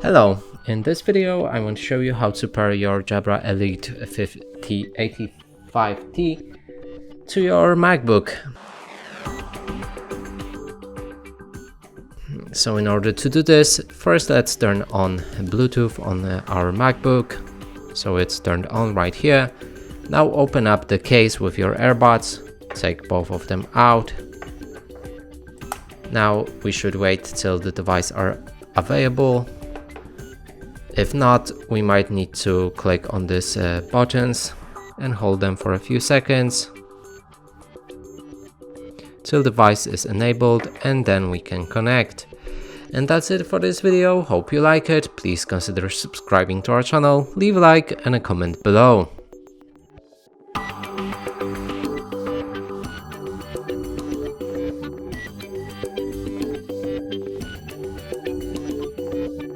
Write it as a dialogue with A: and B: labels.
A: Hello, in this video I want to show you how to pair your Jabra Elite 5085T to your MacBook. So in order to do this, first let's turn on Bluetooth on our MacBook. So it's turned on right here. Now open up the case with your earbuds, take both of them out. Now we should wait till the devices are available. If not, we might need to click on these buttons and hold them for a few seconds till the device is enabled, and then we can connect. And that's it for this video. Hope you like it. Please consider subscribing to our channel, leave a like and a comment below.